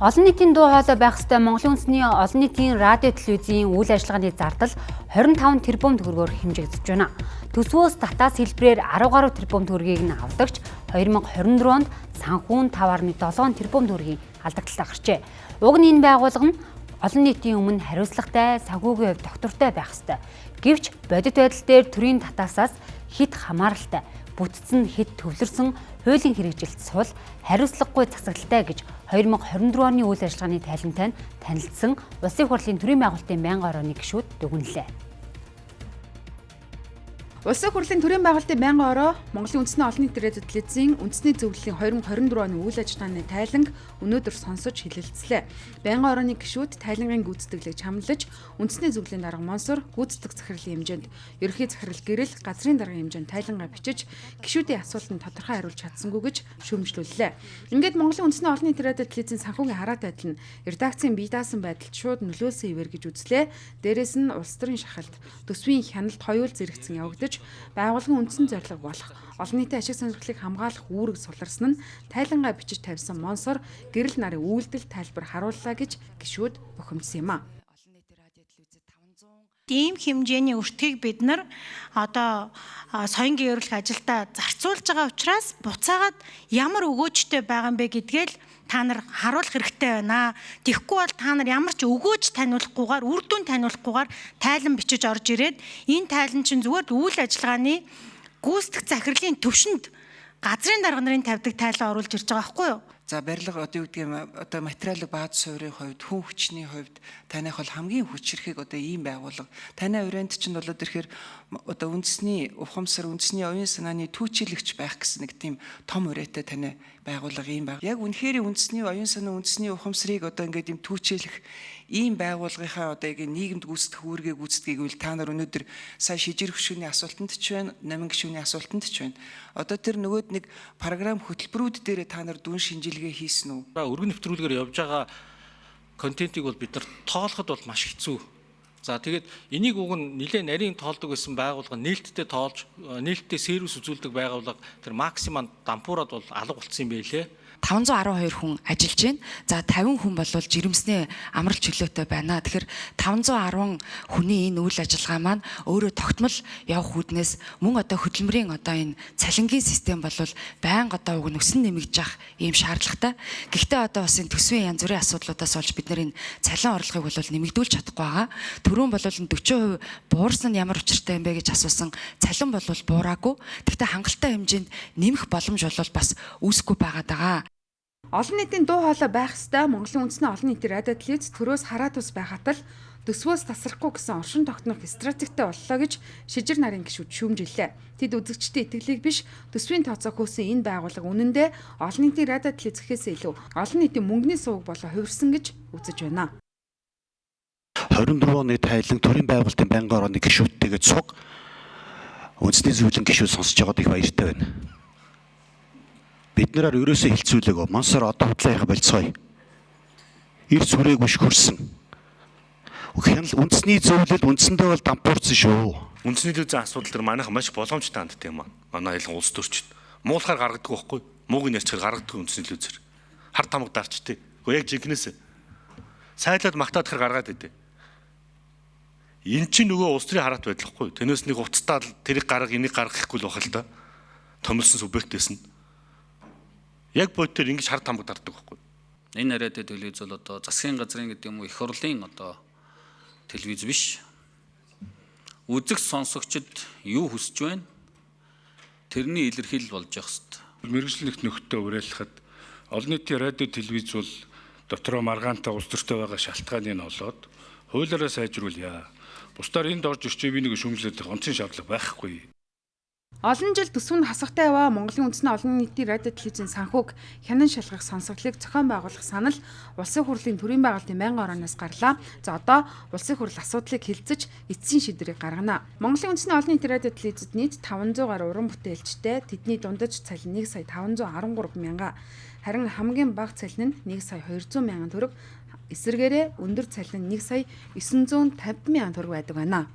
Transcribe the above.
Олон нийтийн дуу хоолой байх ёстой Монголын үндэсний олон нийтийн радио телевизийн үйл ажиллагааны зардал 25 тэрбум төгрөгөөр хэмжигдэж байна. Төсвөөс татаас хэлбэрээр 10 гаруй тэрбум төгрөгийг нь авдагч 2024 онд санхүүн 5.7 тэрбум төгрөгийн алдагдлаа гарчээ. Уг нь энэ байгууллага нь олон нийтийн өмнө хариуцлагатай, санхүүгийн хувьд доктортой байх ёстой. Гэвч бодит байдал дээр төрийн татаасаас хит хамааралтай, бүтцэн хэд төвлөрсөн хуулийн хэрэгжилт сул хариуцлагагүй засаглалтай гэж 2024 оны үйл ажиллагааны тайлантай нь танилцсан Улсын хурлын төрийн байгуулалтын байнгын орооны гишүүд дүгнэлээ. Улсын хурлын төрийн байгуулалтын байнгын ороо Монголын үндэсний олон нийтийн радио телевизийн үндэсний зөвлөлийн 2024 оны үйл ажиллагааны тайланг өнөөдөр сонсож хэлэлцлээ. Байнгын орооны гишүүд тайлангийн гүйцэтгэлийг чамлаж, үндэсний зөвлөлийн дарга Монсор гүйцэтгэх захирлын хэмжээнд ерөнхий захирал гэрэл газрын даргын хэмжээнд тайлангаа бичиж, гишүүдийн асуултанд тодорхой хариулж чадсангүй гэж шүүмжлүүллээ. Ингээд Монголын үндэсний олон нийтийн радио телевизийн санхүүгийн хараа байдал нь редакцийн бие даасан байдалд шууд нөлөөлсөн хэвээр гэж үзлээ. Дээрээс нь улс төрийн шахалт, төсвийн хяналт хоёул зэрэгцэн явагдаж, байгууллагын үндсэн зорилго болох олон нийтийн ашиг сонирхлыг хамгаалах үүрэг суларсан нь тайлангаа бичиж тавьсан Монсор гэрэл нарын үйлдэл тайлбар харууллаа гэж гишүүд бухимдсан юм а. Ийм хэмжээний өртгийг бид нар одоо соёнгийн ерөнхий ажилдаа зарцуулж байгаа учраас буцаагаад ямар өгөөжтэй байгаа юм бэ гэдгээл та нар харуулах хэрэгтэй байна. Тэгэхгүй бол та нар ямар ч өгөөж таниулахгүйгээр, үр дүн таниулахгүйгээр тайлан бичиж орж ирээд энэ тайлан чинь зүгээр үйл ажиллагааны гүйцэтгэх захирлын төвшөнд газрын дарга нарын тавьдаг тайлан оруулж ирж байгаа байхгүй юу? За барилга одоо юу гэдэг юм одоо материалын бааз суурийн хувьд, хүн хүчний хувьд таних бол хамгийн хүчрэхийг одоо ийм байгууллага. Танай өрөөнд чинь болоод ирэхээр одоо үндэсний ухамсар, үндэсний оюун санааны түүчилэгч байх гэсэн нэг тийм том өрөөтэй танай байгууллага ийм баг. Яг үнэхээр үндэсний оюун санаа, үндэсний ухамсарыг одоо ингээд юм түүчилэх ийм байгууллагынхаа одоо яг нийгэмд гүйцэтгэх үүргээ гүйцэтгийг үл та нар өнөөдөр сая шижир гүшүүний асуултанд ч байна, намин гүшүүний асуултанд ч байна. Одоо тэр нөгөөд нэг програм хөтөлбөрүүд дээр та нар дүн шинжилгээ хийсэн үү? Өргөн нэвтрүүлгээр явж байгаа контентийг бол бид нар тоолоход бол маш хэцүү. За тэгээд энийг уг нь нэлээд нарийн тоолдог байсан байгууллага нээлттэй тоолж, нээлттэй сервис үзүүлдэг байгууллага тэр максимум дампуураад бол алга болцсон юм байлээ. 512 хүн ажиллаж байна. За 50 хүн бол жирэмснээ амралт чөлөөтэй байна. Тэгэхээр 510 хүний энэ үйл ажиллагаа маань өөрөө тогтмол явах үүднээс мөн одоо хөдөлмөрийн одоо энэ цалингийн систем бол байнга одоо уг нөсөн нэмэгдэж явах ийм шаардлагатай. Гэхдээ одоо бас энэ төсвийн янз бүрийн асуудлуудаас болж бид нар энэ цалин орлогыг бол нэмэгдүүлж чадахгүй байгаа. Түрүүн бол 40% буурсан нь ямар учиртай юм бэ гэж асуусан. Цалин бол буураагүй. Гэхдээ хангалттай хэмжээнд нэмэх боломж бол бас үүсэхгүй байгаа. Олон нийтийн дуу хоолой байх ёстой Монголын үндэсний олон нийтийн радио телевиз төрөөс хараа тус байхад л төсвөөс тасрахгүй гэсэн оршин тогтнох стратегтэй боллоо гэж шижир нарын гишүүд шүүмжиллээ. Тэд үзэгчдийн итгэлийг биш төсвийн тооцоо хөөсөн энэ байгууллага үнэндээ олон нийтийн радио телевиз гэхээс илүү олон нийтийн мөнгөний сувг болоо хувирсан гэж үзэж байна. 24 оны тайлан төрийн байгуулалтын байнгын орооны гишүүдтэйгээ цуг үндэсний зөвлөлийн гишүүд сонсож байгаад их баяртай байна. Бид нараар ерөөсөө хилцүүлээгөө Монсор одоо худлааха болцгоё. Эрс хүрээгүй хөрсөн. Хяналт үндэсний зөвлөлд үндсэндээ бол дампуурсан шүү. Үндэсний төлөвийн асуудал төр манайхан маш боломжтой ханддаг юм аа. Манай ялан улс төрчид муулахаар гаргадаг байхгүй. Муугийн ярьчаар гаргадаг үндэсний төлөвзөр. Хар тамга дарчтэй. Гэхдээ яг жинкнээс сайлаад магтаадахаар гаргаад идэв. Эн чинь нөгөө улс төрийн хараат байдлахгүй. Тэнэс нэг уцтаад тэрийг гарга энийг гаргахгүй л бахал та. Томилсон субъектээс нь яг бодтер ингэж хар тамга дарддаг байхгүй. Энэ радио телевиз бол одоо засгийн газрын гэдэг юм уу их хурлын одоо телевиз биш. Үзэг сонсогчд юу хүсэж байна? Тэрний илэрхийлэл болж явах хэрэгтэй. Мэргэжлэх нөхдөд уриалахад олон нийтийн радио телевиз бол дотроо маргаантай улс төртэй байгаа шалтгааныг нь олоод хуулиараа сайжруулъя. Бусдаар энд орж ирчээ би нэг шүүмжлэх онцгой шаардлага байхгүй. Олон жил төсвөнд хасагтай яваа Монголын үндэсний олон нийтийн радио телевизийн санхүүг хянан шалгах сонсголыг зохион байгуулах санал Улсын хурлын төрийн байгуулалтын байнгын орооноос гарлаа. За одоо Улсын хурл асуудлыг хэлцэж эцсийн шийдвэрийг гаргана. Монголын үндэсний олон нийтийн радио телевизэд нийт 500 гаруй уран бүтээлчтэй, тэдний дундаж цалин 1 сая 513 мянга. Харин хамгийн бага цалин нь 1 сая 200 мянган төгрөг. Эсвэргээрээ өндөр цалин 1 сая 950 мянган төгрөг байдаг байна.